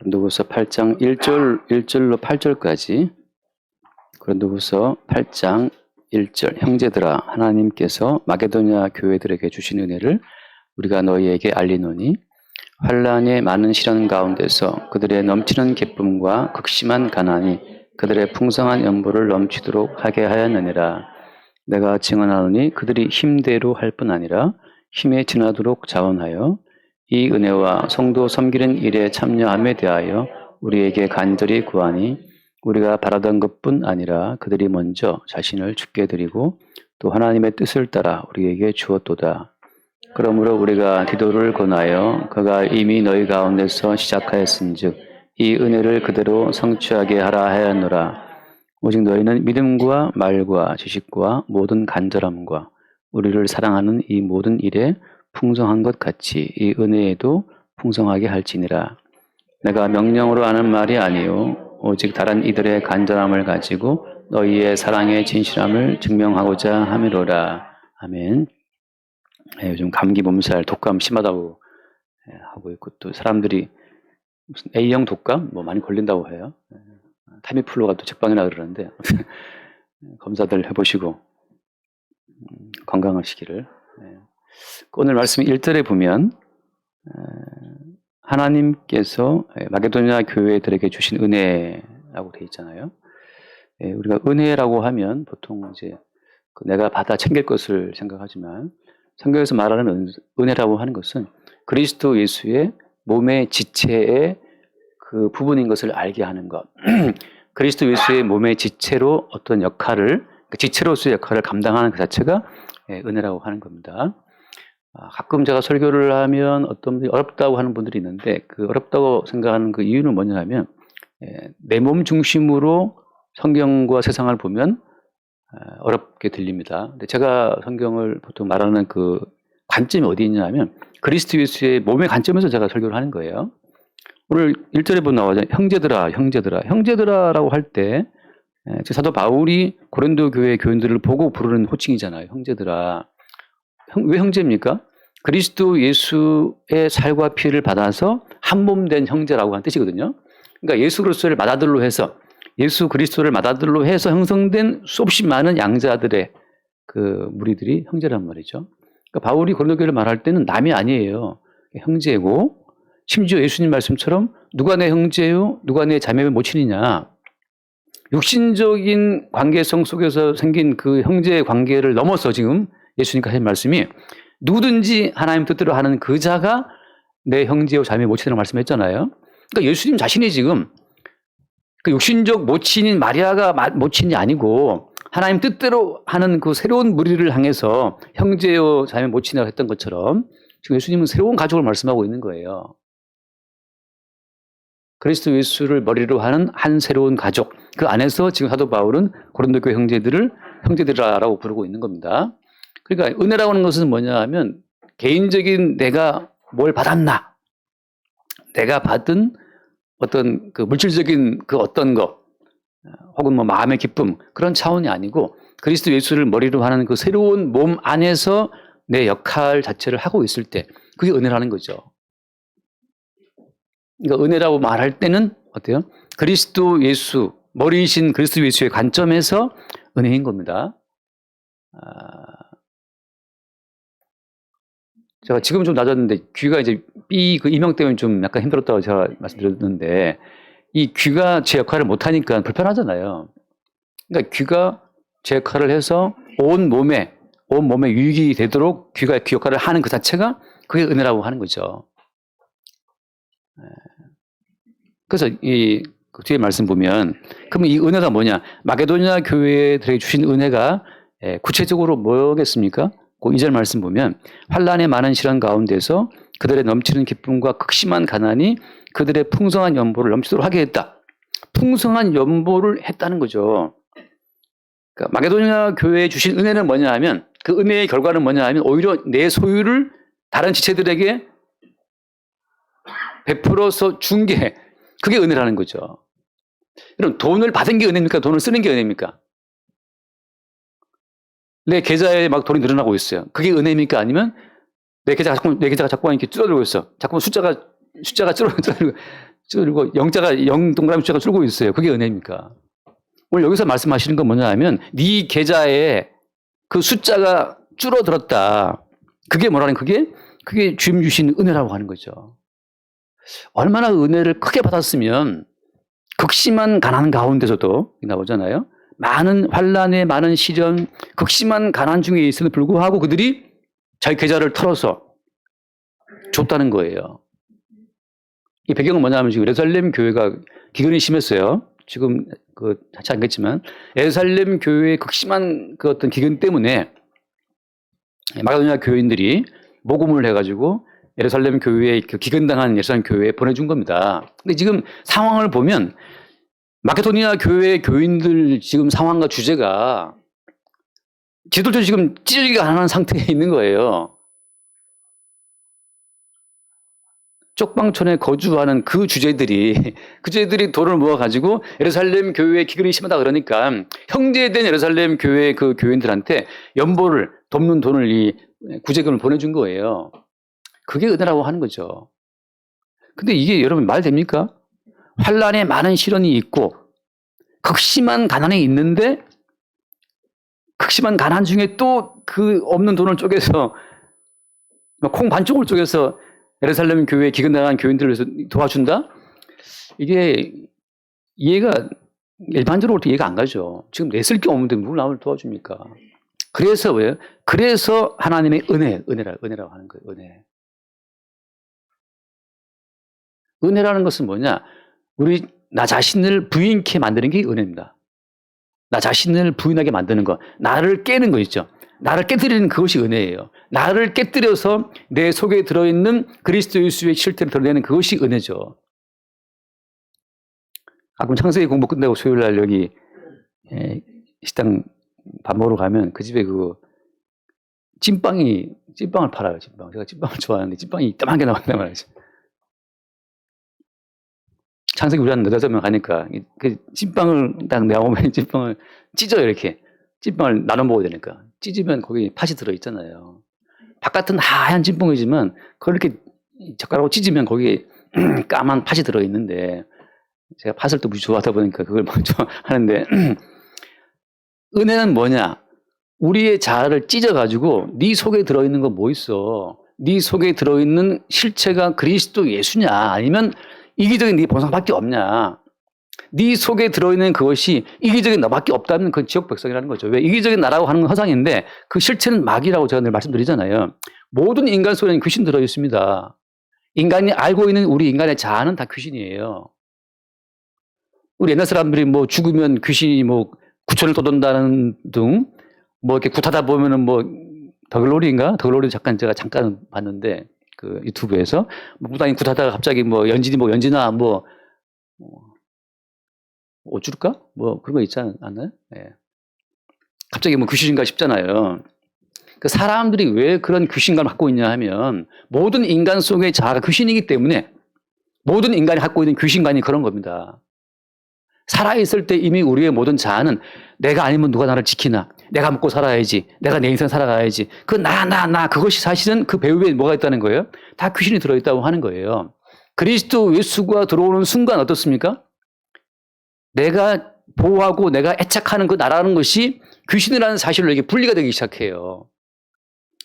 고린도후서 8장 1절로 8절까지. 고린도후서 8장 1절. 형제들아, 하나님께서 마게도냐 교회들에게 주신 은혜를 우리가 너희에게 알리노니 환난의 많은 시련 가운데서 그들의 넘치는 기쁨과 극심한 가난이 그들의 풍성한 연보를 넘치도록 하게 하였느니라. 내가 증언하노니 그들이 힘대로 할 뿐 아니라 힘에 지나도록 자원하여 이 은혜와 성도 섬기는 일에 참여함에 대하여 우리에게 간절히 구하니 우리가 바라던 것뿐 아니라 그들이 먼저 자신을 주께 드리고 또 하나님의 뜻을 따라 우리에게 주었도다. 그러므로 우리가 디도를 권하여 그가 이미 너희 가운데서 시작하였은즉 이 은혜를 그대로 성취하게 하라 하였노라. 오직 너희는 믿음과 말과 지식과 모든 간절함과 우리를 사랑하는 이 모든 일에 풍성한 것 같이 이 은혜에도 풍성하게 할지니라. 내가 명령으로 하는 말이 아니요 오직 다른 이들의 간절함을 가지고 너희의 사랑의 진실함을 증명하고자 함이로라. 아멘. 요즘 감기 몸살 독감 심하다고 하고 있고 또 사람들이 무슨 A형 독감 뭐 많이 걸린다고 해요. 타미플루가 또 직방이라 그러는데 검사들 해보시고 건강하시기를. 오늘 말씀 1절에 보면 하나님께서 마게도냐 교회들에게 주신 은혜라고 되어 있잖아요. 우리가 은혜라고 하면 보통 이제 내가 받아 챙길 것을 생각하지만 성경에서 말하는 은혜라고 하는 것은 그리스도 예수의 몸의 지체의 그 부분인 것을 알게 하는 것. 그리스도 예수의 몸의 지체로 어떤 역할을, 지체로서의 역할을 감당하는 그 자체가 은혜라고 하는 겁니다. 가끔 제가 설교를 하면 어떤 분들이 어렵다고 하는 분들이 있는데 그 어렵다고 생각하는 그 이유는 뭐냐면 내 몸 중심으로 성경과 세상을 보면 어렵게 들립니다. 근데 제가 성경을 보통 말하는 그 관점이 어디 있냐면 그리스도 예수의 몸의 관점에서 제가 설교를 하는 거예요. 오늘 1절에 보면 나오죠. 형제들아라고 할 때 사도 바울이 고린도 교회 교인들을 보고 부르는 호칭이잖아요. 형제들아. 왜 형제입니까? 그리스도 예수의 살과 피를 받아서 한 몸 된 형제라고 하는 뜻이거든요. 그러니까 예수 그리스도를 맏아들로 해서 예수 그리스도를 맏아들로 해서 형성된 수없이 많은 양자들의 그 무리들이 형제란 말이죠. 그러니까 바울이 고린도 교회를 말할 때는 남이 아니에요. 형제고 심지어 예수님 말씀처럼 누가 내 형제요? 누가 내 자매의 모친이냐? 육신적인 관계성 속에서 생긴 그 형제의 관계를 넘어서 지금 예수님께서 하신 말씀이 누구든지 하나님 뜻대로 하는 그 자가 내 형제요 자매의 모친이라고 말씀했잖아요. 그러니까 예수님 자신이 지금 그 육신적 모친인 마리아가 모친이 아니고 하나님 뜻대로 하는 그 새로운 무리를 향해서 형제요 자매 모친이라고 했던 것처럼 지금 예수님은 새로운 가족을 말씀하고 있는 거예요. 그리스도 예수를 머리로 하는 한 새로운 가족. 그 안에서 지금 사도 바울은 고린도 교회 형제들을 형제들이라고 부르고 있는 겁니다. 그러니까 은혜라고 하는 것은 뭐냐 하면 개인적인 내가 뭘 받았나, 내가 받은 어떤 그 물질적인 그 어떤 것 혹은 뭐 마음의 기쁨 그런 차원이 아니고 그리스도 예수를 머리로 하는 그 새로운 몸 안에서 내 역할 자체를 하고 있을 때 그게 은혜라는 거죠. 그러니까 은혜라고 말할 때는 어때요? 그리스도 예수, 머리이신 그리스도 예수의 관점에서 은혜인 겁니다. 제가 지금 좀 낮았는데 귀가 이제 그 이명 때문에 좀 약간 힘들었다고 제가 말씀드렸는데 이 귀가 제 역할을 못하니까 불편하잖아요. 그러니까 귀가 제 역할을 해서 온 몸에 유익이 되도록 귀가 귀 역할을 하는 그 자체가 그게 은혜라고 하는 거죠. 그래서 그 뒤에 말씀 보면 그러면 이 은혜가 뭐냐? 마게도냐 교회들에게 주신 은혜가 구체적으로 뭐겠습니까? 그 2절 말씀 보면 환난의 많은 시련 가운데서 그들의 넘치는 기쁨과 극심한 가난이 그들의 풍성한 연보를 넘치도록 하게 했다. 풍성한 연보를 했다는 거죠. 그러니까 마게도냐 교회에 주신 은혜는 뭐냐 하면 그 은혜의 결과는 뭐냐 하면 오히려 내 소유를 다른 지체들에게 베풀어서 준 게 그게 은혜라는 거죠. 여러분 돈을 받은 게 은혜입니까? 돈을 쓰는 게 은혜입니까? 내 계좌에 막 돈이 늘어나고 있어요. 그게 은혜입니까? 아니면 내 계좌가 자꾸 이렇게 줄어들고 있어. 자꾸 숫자가 줄어들고 그리고 영자가 동그라미 숫자가 줄고 있어요. 그게 은혜입니까? 오늘 여기서 말씀하시는 건 뭐냐 하면 네 계좌에 그 숫자가 줄어들었다. 그게 뭐라는 그게 주님 주신 은혜라고 하는 거죠. 얼마나 은혜를 크게 받았으면 극심한 가난 가운데서도 나오잖아요. 많은 환란에 많은 시련, 극심한 가난 중에 있음에도 불구하고 그들이 자기 계좌를 털어서 줬다는 거예요. 이 배경은 뭐냐면 지금 예루살렘 교회가 기근이 심했어요. 지금 하지 않겠지만 예루살렘 교회의 극심한 그 어떤 기근 때문에 마게도냐 교인들이 모금을 해가지고 예루살렘 교회에 그 기근당한 예루살렘 교회에 보내준 겁니다. 근데 지금 상황을 보면 마게도냐 교회 교인들 지금 상황과 주제가 지도도 지금 찢어지기가 안 하는 상태에 있는 거예요. 쪽방촌에 거주하는 그 주제들이 돈을 모아가지고 예루살렘 교회에 기근이 심하다 그러니까 형제된 예루살렘 교회 그 교인들한테 연보를 돕는 돈을 이 구제금을 보내준 거예요. 그게 은혜라고 하는 거죠. 근데 이게 여러분 말 됩니까? 환란에 많은 시련이 있고 극심한 가난이 있는데 극심한 가난 중에 또 그 없는 돈을 쪼개서 콩 반쪽을 쪼개서 예루살렘 교회에 기근당한 교인들을 위해서 도와준다? 이게 이해가 일반적으로 이해가 안 가죠. 지금 냈을 게 없는데 누굴 남을 도와줍니까? 그래서 왜요? 그래서 하나님의 은혜라고 하는 거예요. 은혜. 은혜라는 것은 뭐냐? 나 자신을 부인케 만드는 게 은혜입니다. 나 자신을 부인하게 만드는 거. 나를 깨는 거 있죠. 나를 깨뜨리는 그것이 은혜예요. 나를 깨뜨려서 내 속에 들어있는 그리스도 예수의 실체를 드러내는 그것이 은혜죠. 가끔 창세기 공부 끝나고 수요일 날 여기 식당 밥 먹으러 가면 그 집에 찐빵을 팔아요. 찐빵. 제가 찐빵을 좋아하는데 찐빵이 이따만하게 나온단 말이죠. 창세기 우리 한 4-5명 가니까 그 찐빵을 딱 나오면 찐빵을 찢어요. 이렇게. 찐빵을 나눠 먹어야 되니까. 찢으면 거기 팥이 들어있잖아요. 바깥은 하얀 찐빵이지만 그걸 이렇게 젓가락으로 찢으면 거기에 까만 팥이 들어있는데 제가 팥을 또 무지 좋아하다 보니까 그걸 먼저 하는데 은혜는 뭐냐? 우리의 자아를 찢어가지고 네 속에 들어있는 거 뭐 있어? 네 속에 들어있는 실체가 그리스도 예수냐? 아니면 이기적인 네 본성밖에 없냐? 네 속에 들어있는 그것이 이기적인 너밖에 없다면 그건 지옥 백성이라는 거죠. 왜? 이기적인 나라고 하는 건 허상인데 그 실체는 마귀라고 제가 늘 말씀드리잖아요. 모든 인간 속에는 귀신 들어있습니다. 인간이 알고 있는 우리 인간의 자아는 다 귀신이에요. 우리 옛날 사람들이 뭐 죽으면 귀신이 뭐 구천을 떠돈다는 등 뭐 이렇게 굿하다 보면은 뭐 더글로리 제가 잠깐 봤는데 그 유튜브에서 무당이 굿하다가 갑자기 뭐 연진아 어쭈를까? 뭐 그런 거 있지 않나요? 예. 갑자기 뭐 귀신인가 싶잖아요. 그 사람들이 왜 그런 귀신감을 갖고 있냐 하면 모든 인간 속의 자아가 귀신이기 때문에 모든 인간이 갖고 있는 귀신관이 그런 겁니다. 살아있을 때 이미 우리의 모든 자아는 내가 아니면 누가 나를 지키나, 내가 먹고 살아야지, 내가 내 인생 살아가야지, 그것이 사실은 그 배후에 뭐가 있다는 거예요? 다 귀신이 들어있다고 하는 거예요. 그리스도 예수가 들어오는 순간 어떻습니까? 내가 보호하고 내가 애착하는 그 나라는 것이 귀신이라는 사실로 이게 분리가 되기 시작해요.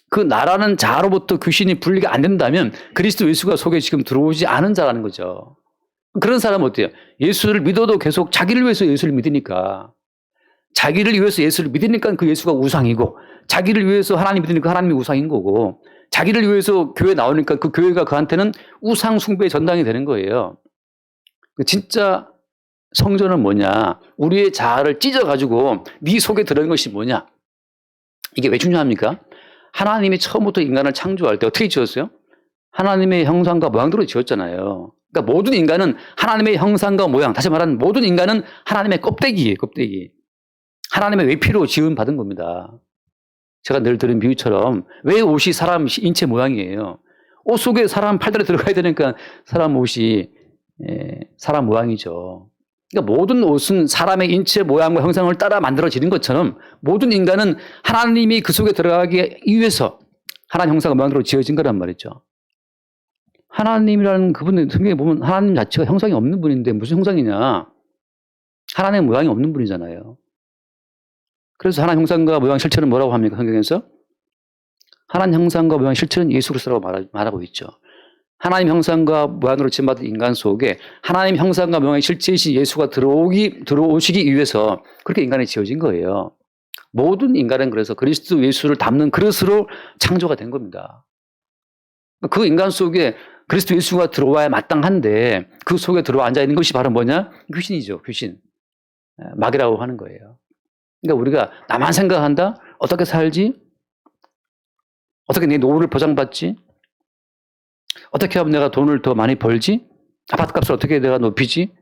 그 나라는 자로부터 귀신이 분리가 안 된다면 그리스도 예수가 속에 지금 들어오지 않은 자라는 거죠. 그런 사람은 어때요? 예수를 믿어도 계속 자기를 위해서 예수를 믿으니까, 자기를 위해서 예수를 믿으니까 그 예수가 우상이고, 자기를 위해서 하나님 믿으니까 하나님이 우상인 거고, 자기를 위해서 교회 나오니까 그 교회가 그한테는 우상 숭배의 전당이 되는 거예요. 진짜 성전은 뭐냐? 우리의 자아를 찢어가지고 네 속에 들어있는 것이 뭐냐? 이게 왜 중요합니까? 하나님이 처음부터 인간을 창조할 때 어떻게 지었어요? 하나님의 형상과 모양대로 지었잖아요. 그러니까 모든 인간은 하나님의 형상과 모양, 다시 말하면 모든 인간은 하나님의 껍데기예요, 껍데기. 하나님의 외피로 지음받은 겁니다. 제가 늘 들은 비유처럼 왜 옷이 사람 인체 모양이에요? 옷 속에 사람 팔다리 들어가야 되니까 사람 옷이 사람 모양이죠. 그러니까 모든 옷은 사람의 인체 모양과 형상을 따라 만들어지는 것처럼 모든 인간은 하나님이 그 속에 들어가기 위해서 하나님 형상과 모양대로 지어진 거란 말이죠. 하나님이라는 그분은 성경에 보면 하나님 자체가 형상이 없는 분인데 무슨 형상이냐? 하나님의 모양이 없는 분이잖아요. 그래서 하나님 형상과 모양 실체는 뭐라고 합니까? 성경에서? 하나님 형상과 모양 실체는 예수 그리스도라고 말하고 있죠. 하나님 형상과 모양으로 지음받은 인간 속에 하나님 형상과 모양의 실체이신 예수가 들어오시기 위해서 그렇게 인간이 지어진 거예요. 모든 인간은 그래서 그리스도 예수를 담는 그릇으로 창조가 된 겁니다. 그 인간 속에 그리스도 예수가 들어와야 마땅한데 그 속에 들어와 앉아 있는 것이 바로 뭐냐? 귀신이죠, 귀신. 마귀라고 하는 거예요. 그러니까 우리가 나만 생각한다? 어떻게 살지? 어떻게 내 노후를 보장받지? 어떻게 하면 내가 돈을 더 많이 벌지? 아파트값을 어떻게 내가 높이지?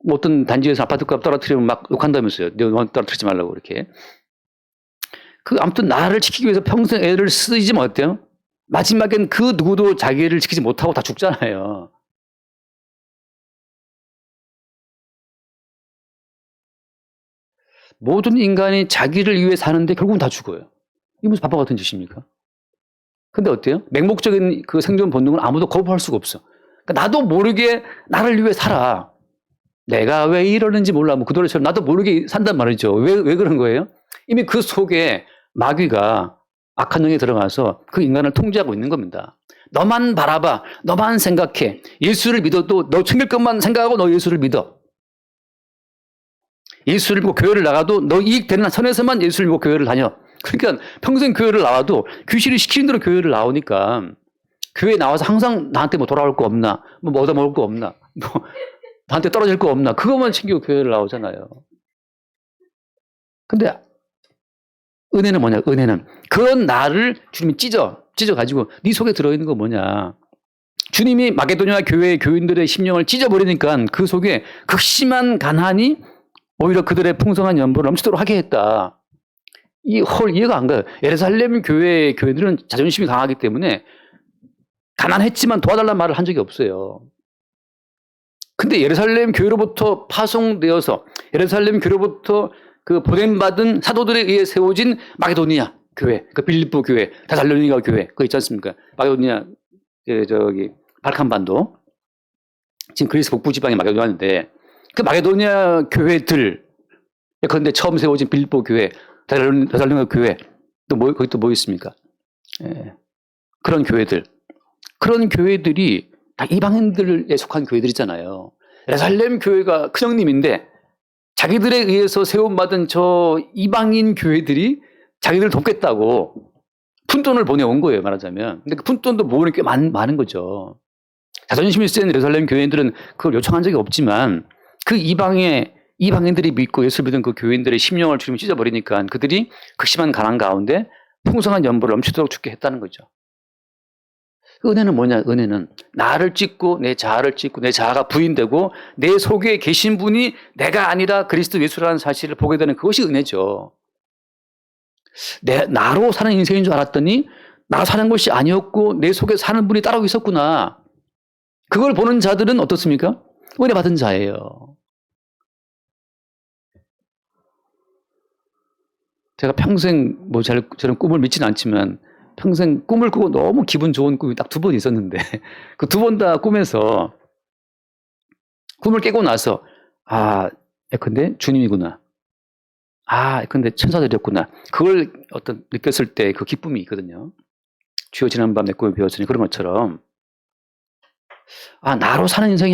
뭐 어떤 단지에서 아파트값 떨어뜨리면 막 욕한다면서요. 너 떨어뜨리지 말라고 이렇게. 아무튼 나를 지키기 위해서 평생 애를 쓰지 뭐 어때요? 마지막엔 그 누구도 자기를 지키지 못하고 다 죽잖아요. 모든 인간이 자기를 위해 사는데 결국은 다 죽어요. 이게 무슨 바보 같은 짓입니까? 근데 어때요? 맹목적인 그 생존 본능은 아무도 거부할 수가 없어. 그러니까 나도 모르게 나를 위해 살아. 내가 왜 이러는지 몰라. 뭐 그 노래처럼 나도 모르게 산단 말이죠. 왜 그런 거예요? 이미 그 속에 마귀가 악한 영이 들어가서 그 인간을 통제하고 있는 겁니다. 너만 바라봐. 너만 생각해. 예수를 믿어도 너 챙길 것만 생각하고 너 예수를 믿어. 예수를 믿고 교회를 나가도 너 이익되는 선에서만 예수를 믿고 교회를 다녀. 그러니까 평생 교회를 나와도 귀신이 시키는 대로 교회를 나오니까 교회에 나와서 항상 나한테 뭐 돌아올 거 없나? 뭐 얻어먹을 거 없나? 뭐 나한테 떨어질 거 없나? 그것만 챙기고 교회를 나오잖아요. 근데 은혜는 뭐냐? 은혜는 그런 나를 주님이 찢어가지고 네 속에 들어있는 거 뭐냐? 주님이 마게도냐 교회의 교인들의 심령을 찢어버리니까 그 속에 극심한 가난이 오히려 그들의 풍성한 연보를 넘치도록 하게 했다. 이해가 안 가요. 예루살렘 교회의 교인들은 자존심이 강하기 때문에 가난했지만 도와달라는 말을 한 적이 없어요. 근데 예루살렘 교회로부터 파송되어서 예루살렘 교회로부터 그 보냄받은 사도들에 의해 세워진 마게도니아 교회, 그 빌립보 교회, 데살로니가 교회, 그거 있지 않습니까? 마게도니아, 발칸반도. 지금 그리스 북부 지방이 마게도니아인데 그 마게도니아 교회들, 그런데 처음 세워진 빌립보 교회, 데살로니가 교회, 거기 또 뭐 있습니까? 그런 교회들이 다 이방인들에 속한 교회들이잖아요. 예루살렘 교회가 큰형님인데 자기들에 의해서 세움받은 저 이방인 교회들이 자기들을 돕겠다고 푼돈을 보내온 거예요, 말하자면. 근데 그 푼돈도 모으는 게 많은 거죠. 자존심이 센 예루살렘 교회인들은 그걸 요청한 적이 없지만 그 이방인들이 믿고 예수를 믿은 그 교인들의 심령을 주님이 찢어버리니까 그들이 극심한 가난 가운데 풍성한 연보를 넘치도록 죽게 했다는 거죠. 은혜는 뭐냐? 은혜는 나를 찢고 내 자아를 찢고 내 자아가 부인되고 내 속에 계신 분이 내가 아니라 그리스도 예수라는 사실을 보게 되는 그것이 은혜죠. 나로 사는 인생인 줄 알았더니 나로 사는 것이 아니었고 내 속에 사는 분이 따로 있었구나. 그걸 보는 자들은 어떻습니까? 은혜 받은 자예요. 제가 평생 저는 꿈을 믿지는 않지만 평생 꿈을 꾸고 너무 기분 좋은 꿈이 딱 2번 있었는데 그 2번 다 꿈에서 꿈을 깨고 나서 근데 주님이구나. 근데 천사들이었구나. 그걸 느꼈을 때 그 기쁨이 있거든요. 주여 지난밤 내 꿈을 비웠으니 그런 것처럼 나로 사는 인생이